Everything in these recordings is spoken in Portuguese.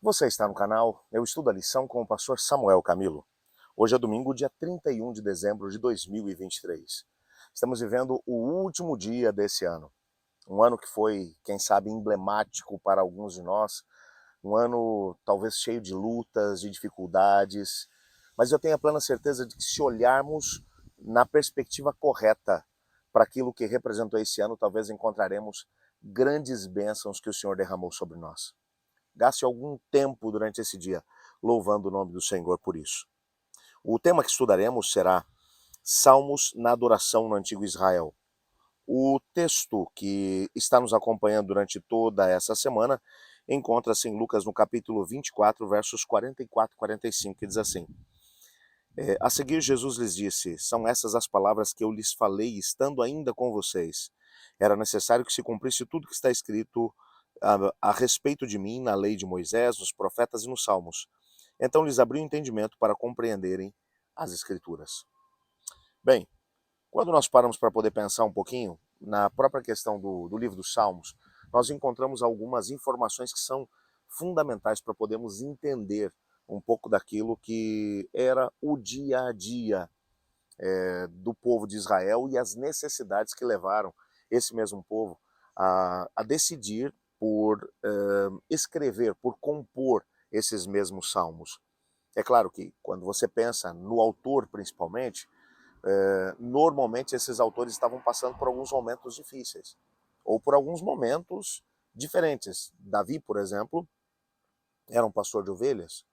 Você está no canal Eu Estudo a Lição com o pastor Samuel Camilo. Hoje é domingo, dia 31 de dezembro de 2023. Estamos vivendo o último dia desse ano. Um ano que foi, quem sabe, emblemático para alguns de nós. Um ano talvez cheio de lutas, de dificuldades. Mas eu tenho a plena certeza de que se olharmos na perspectiva correta para aquilo que representou esse ano, talvez encontraremos grandes bênçãos que o Senhor derramou sobre nós. Gaste algum tempo durante esse dia louvando o nome do Senhor por isso. O tema que estudaremos será Salmos na adoração no Antigo Israel. O texto que está nos acompanhando durante toda essa semana encontra-se em Lucas no capítulo 24, versos 44 e 45, que diz assim: A seguir Jesus lhes disse, são essas as palavras que eu lhes falei estando ainda com vocês. Era necessário que se cumprisse tudo que está escrito a respeito de mim na lei de Moisés, nos profetas e nos salmos. Então lhes abriu o entendimento para compreenderem as escrituras. Bem, quando nós paramos para poder pensar um pouquinho na própria questão do livro dos Salmos, nós encontramos algumas informações que são fundamentais para podermos entender um pouco daquilo que era o dia a dia do povo de Israel e as necessidades que levaram esse mesmo povo a decidir por escrever, por compor esses mesmos salmos. É claro que quando você pensa no autor principalmente, normalmente esses autores estavam passando por alguns momentos difíceis, ou por alguns momentos diferentes. Davi, por exemplo, era um pastor de ovelhas,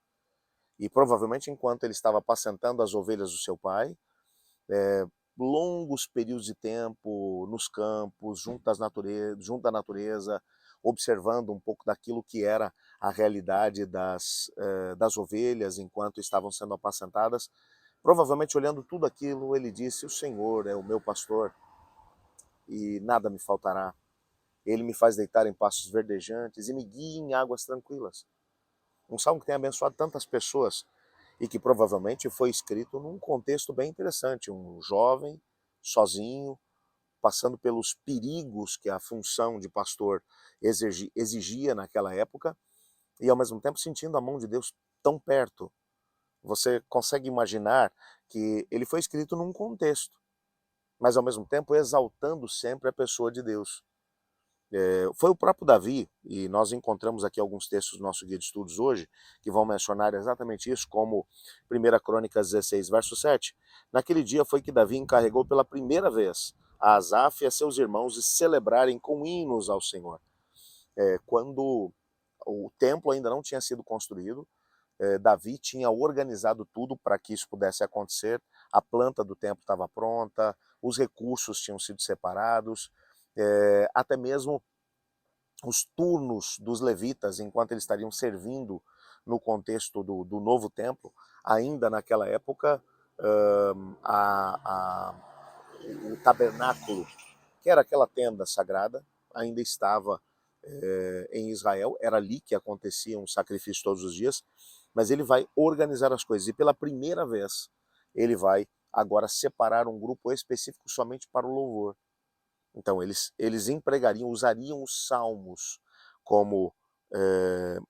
e provavelmente enquanto ele estava apacentando as ovelhas do seu pai, longos períodos de tempo nos campos, junto à natureza, observando um pouco daquilo que era a realidade das ovelhas enquanto estavam sendo apacentadas. Provavelmente olhando tudo aquilo, ele disse, o Senhor é o meu pastor e nada me faltará. Ele me faz deitar em pastos verdejantes e me guia em águas tranquilas. Um salmo que tem abençoado tantas pessoas e que provavelmente foi escrito num contexto bem interessante. Um jovem, sozinho, passando pelos perigos que a função de pastor exigia naquela época e ao mesmo tempo sentindo a mão de Deus tão perto. Você consegue imaginar que ele foi escrito num contexto, mas ao mesmo tempo exaltando sempre a pessoa de Deus. Foi o próprio Davi, e nós encontramos aqui alguns textos do nosso guia de estudos hoje, que vão mencionar exatamente isso, como 1 Crônicas 16, verso 7. Naquele dia foi que Davi encarregou pela primeira vez a Asaf e a seus irmãos de celebrarem com hinos ao Senhor. Quando o templo ainda não tinha sido construído, Davi tinha organizado tudo para que isso pudesse acontecer, a planta do templo estava pronta, os recursos tinham sido separados, até mesmo os turnos dos levitas, enquanto eles estariam servindo no contexto do novo templo, ainda naquela época, o tabernáculo, que era aquela tenda sagrada, ainda estava em Israel, era ali que aconteciam os sacrifícios todos os dias, mas ele vai organizar as coisas, e pela primeira vez ele vai agora separar um grupo específico somente para o louvor. Então, eles empregariam, usariam os salmos como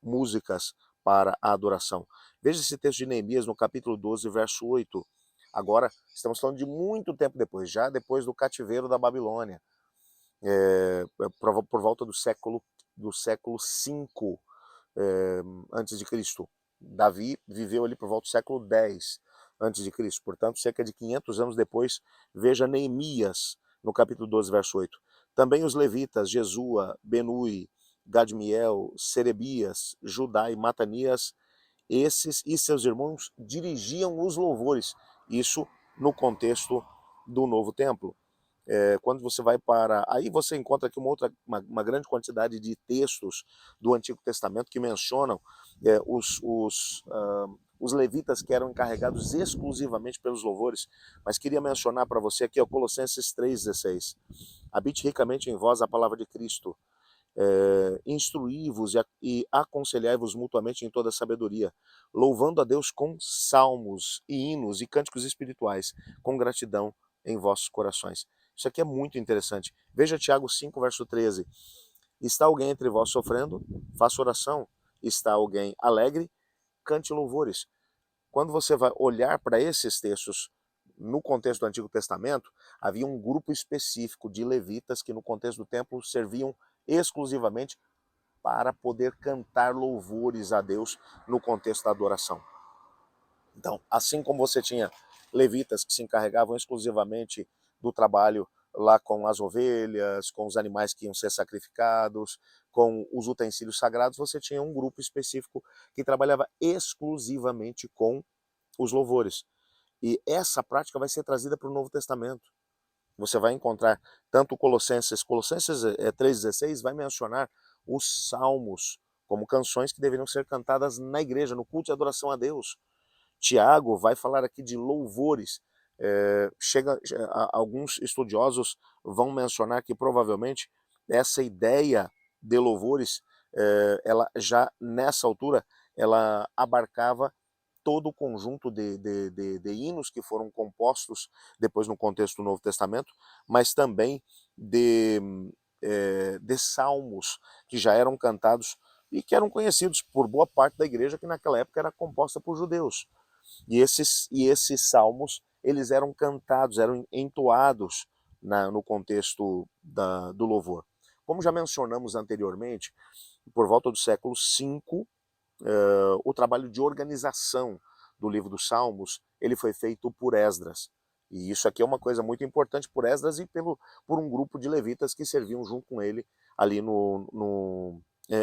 músicas para a adoração. Veja esse texto de Neemias no capítulo 12, verso 8. Agora, estamos falando de muito tempo depois, já depois do cativeiro da Babilônia, por volta do século 5 antes de Cristo. Davi viveu ali por volta do século 10 antes de Cristo, portanto, cerca de 500 anos depois, veja Neemias, no capítulo 12, verso 8. Também os levitas, Jesua, Benui, Gadmiel, Serebias, Judá e Matanias, esses e seus irmãos dirigiam os louvores, isso no contexto do novo templo. Quando você vai para... Aí você encontra aqui uma grande quantidade de textos do Antigo Testamento que mencionam os levitas que eram encarregados exclusivamente pelos louvores, mas queria mencionar para você aqui, Colossenses 3,16. Habite ricamente em vós a palavra de Cristo, instruí-vos e aconselhai-vos mutuamente em toda sabedoria, louvando a Deus com salmos e hinos e cânticos espirituais, com gratidão em vossos corações. Isso aqui é muito interessante. Veja Tiago 5, verso 13. Está alguém entre vós sofrendo? Faça oração. está alguém alegre, cante louvores. Quando você vai olhar para esses textos no contexto do Antigo Testamento, havia um grupo específico de levitas que no contexto do templo serviam exclusivamente para poder cantar louvores a Deus no contexto da adoração. Então, assim como você tinha levitas que se encarregavam exclusivamente do trabalho lá com as ovelhas, com os animais que iam ser sacrificados, com os utensílios sagrados, você tinha um grupo específico que trabalhava exclusivamente com os louvores. E essa prática vai ser trazida para o Novo Testamento. Você vai encontrar tanto Colossenses 3,16 vai mencionar os salmos como canções que deveriam ser cantadas na igreja, no culto de adoração a Deus. Tiago vai falar aqui de louvores. Alguns estudiosos vão mencionar que provavelmente essa ideia de louvores, ela já nessa altura, ela abarcava todo o conjunto de hinos que foram compostos depois no contexto do Novo Testamento, mas também de salmos que já eram cantados e que eram conhecidos por boa parte da igreja, que naquela época era composta por judeus. E esses salmos, eles eram cantados, eram entoados no contexto do louvor. Como já mencionamos anteriormente, por volta do século V, o trabalho de organização do livro dos Salmos, ele foi feito por Esdras. E isso aqui é uma coisa muito importante por Esdras e por um grupo de levitas que serviam junto com ele ali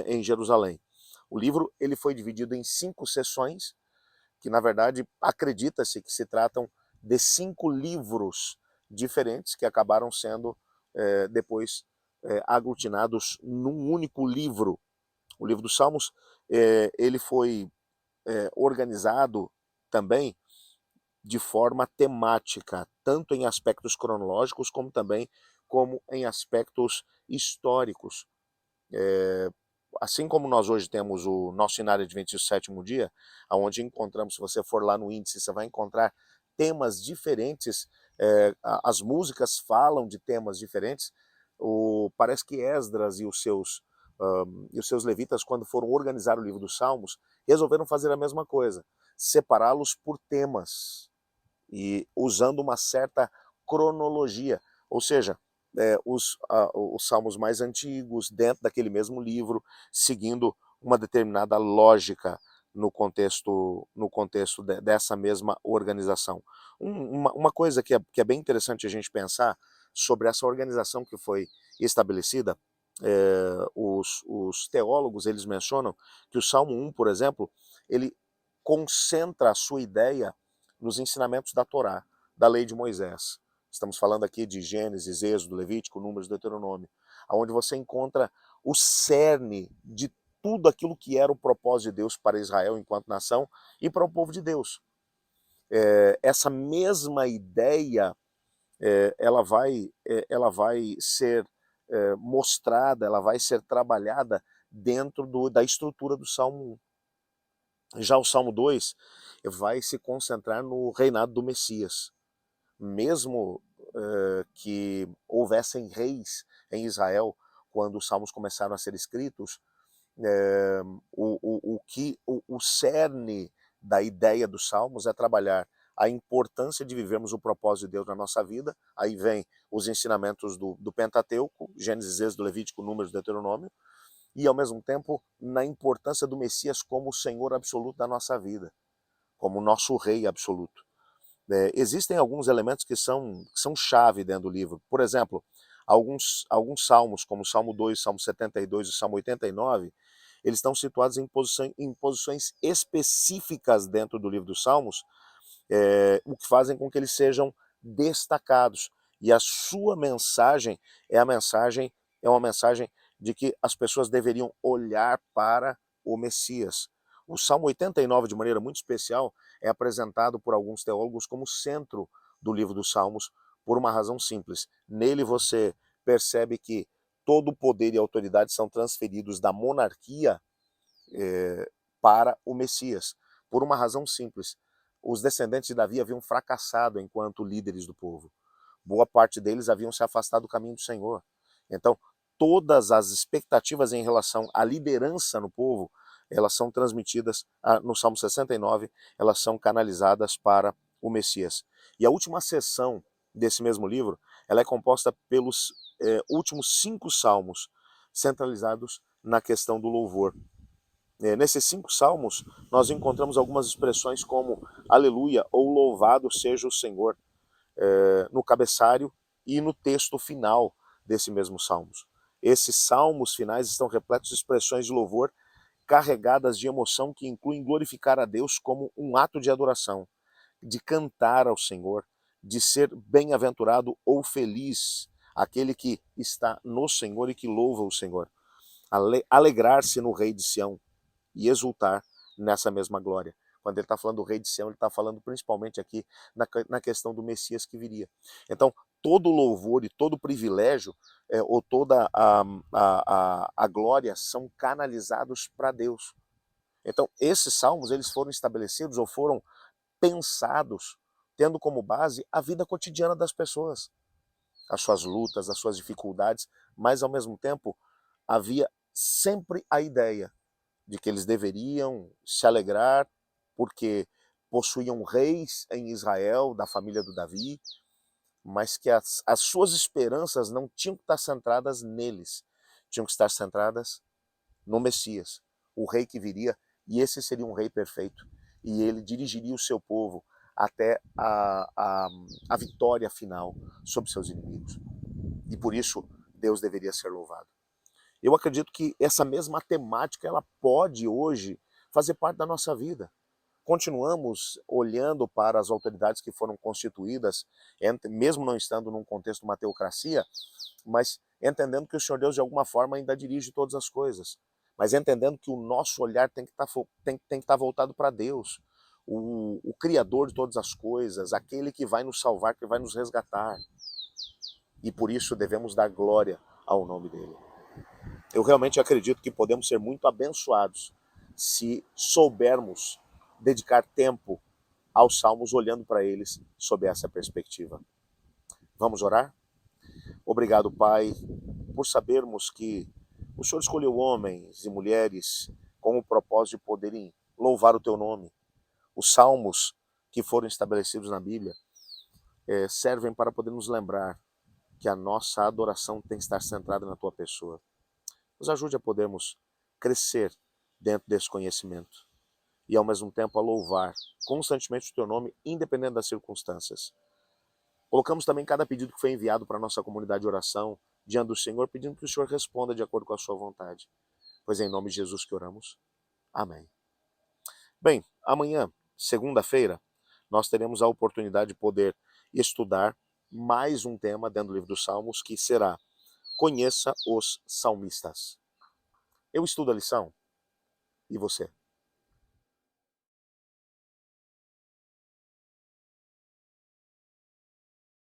em Jerusalém. O livro ele foi dividido em 5 seções, que na verdade acredita-se que se tratam de 5 livros diferentes que acabaram sendo depois aglutinados num único livro. O livro dos Salmos ele foi organizado também de forma temática, tanto em aspectos cronológicos como também como em aspectos históricos. Assim como nós hoje temos o nosso cenário Adventista do Sétimo Dia, onde encontramos, se você for lá no índice, você vai encontrar temas diferentes, as músicas falam de temas diferentes. Parece que Esdras e os seus levitas, quando foram organizar o livro dos Salmos, resolveram fazer a mesma coisa, separá-los por temas e usando uma certa cronologia, ou seja, os salmos mais antigos dentro daquele mesmo livro, seguindo uma determinada lógica no contexto dessa mesma organização. Uma coisa que é bem interessante a gente pensar sobre essa organização que foi estabelecida, os teólogos eles mencionam que o Salmo 1, por exemplo, ele concentra a sua ideia nos ensinamentos da Torá, da lei de Moisés. Estamos falando aqui de Gênesis, Êxodo, Levítico, Números, Deuteronômio, onde você encontra o cerne de tudo aquilo que era o propósito de Deus para Israel enquanto nação e para o povo de Deus. Essa mesma ideia, ela vai ser mostrada, ela vai ser trabalhada dentro da estrutura do Salmo 1. Já o Salmo 2 vai se concentrar no reinado do Messias. Mesmo que houvessem reis em Israel quando os salmos começaram a ser escritos, o cerne da ideia dos salmos é trabalhar a importância de vivermos o propósito de Deus na nossa vida. Aí vem os ensinamentos do Pentateuco, Gênesis, Êxodo, Levítico, Números, Deuteronômio, e ao mesmo tempo na importância do Messias como o Senhor absoluto da nossa vida, como o nosso Rei absoluto. Existem alguns elementos que são chave dentro do livro. Por exemplo, alguns salmos, como o Salmo 2, Salmo 72 e o Salmo 89, eles estão situados em posições específicas dentro do livro dos Salmos, o que fazem com que eles sejam destacados. E a sua mensagem é uma mensagem de que as pessoas deveriam olhar para o Messias. O Salmo 89, de maneira muito especial, é apresentado por alguns teólogos como centro do livro dos Salmos, por uma razão simples. Nele você percebe que todo o poder e autoridade são transferidos da monarquia para o Messias, por uma razão simples. Os descendentes de Davi haviam fracassado enquanto líderes do povo. Boa parte deles haviam se afastado do caminho do Senhor. Então, todas as expectativas em relação à liderança no povo elas são transmitidas no Salmo 69, elas são canalizadas para o Messias. E a última seção desse mesmo livro, ela é composta pelos últimos 5 salmos, centralizados na questão do louvor. Nesses 5 salmos, nós encontramos algumas expressões como aleluia ou louvado seja o Senhor, no cabeçário e no texto final desse mesmo salmos. Esses salmos finais estão repletos de expressões de louvor carregadas de emoção que incluem glorificar a Deus como um ato de adoração, de cantar ao Senhor, de ser bem-aventurado ou feliz, aquele que está no Senhor e que louva o Senhor. Alegrar-se no Rei de Sião e exultar nessa mesma glória. Quando ele está falando do Rei de Sião, ele está falando principalmente aqui na questão do Messias que viria. Então, todo louvor e todo privilégio, ou toda a glória, são canalizados para Deus. Então, esses salmos, eles foram estabelecidos ou foram pensados tendo como base a vida cotidiana das pessoas, as suas lutas, as suas dificuldades, mas ao mesmo tempo havia sempre a ideia de que eles deveriam se alegrar porque possuíam reis em Israel, da família do Davi, mas que as suas esperanças não tinham que estar centradas neles, tinham que estar centradas no Messias, o rei que viria, e esse seria um rei perfeito, e ele dirigiria o seu povo até a vitória final sobre seus inimigos. E por isso Deus deveria ser louvado. Eu acredito que essa mesma temática ela pode hoje fazer parte da nossa vida. Continuamos olhando para as autoridades que foram constituídas, mesmo não estando num contexto de uma teocracia, mas entendendo que o Senhor Deus de alguma forma ainda dirige todas as coisas. Mas entendendo que o nosso olhar tem que estar voltado para Deus, o Criador de todas as coisas, aquele que vai nos salvar, que vai nos resgatar. E por isso devemos dar glória ao nome dele. Eu realmente acredito que podemos ser muito abençoados se soubermos dedicar tempo aos salmos, olhando para eles sob essa perspectiva. Vamos orar? Obrigado, Pai, por sabermos que o Senhor escolheu homens e mulheres com o propósito de poderem louvar o Teu nome. Os salmos que foram estabelecidos na Bíblia servem para poder nos lembrar que a nossa adoração tem que estar centrada na Tua pessoa. Nos ajude a podermos crescer dentro desse conhecimento e ao mesmo tempo a louvar constantemente o Teu nome, independente das circunstâncias. Colocamos também cada pedido que foi enviado para a nossa comunidade de oração diante do Senhor, pedindo que o Senhor responda de acordo com a sua vontade. Pois é em nome de Jesus que oramos. Amém. Bem, amanhã, segunda-feira, nós teremos a oportunidade de poder estudar mais um tema dentro do livro dos Salmos, que será Conheça os Salmistas. Eu estudo a lição, e você?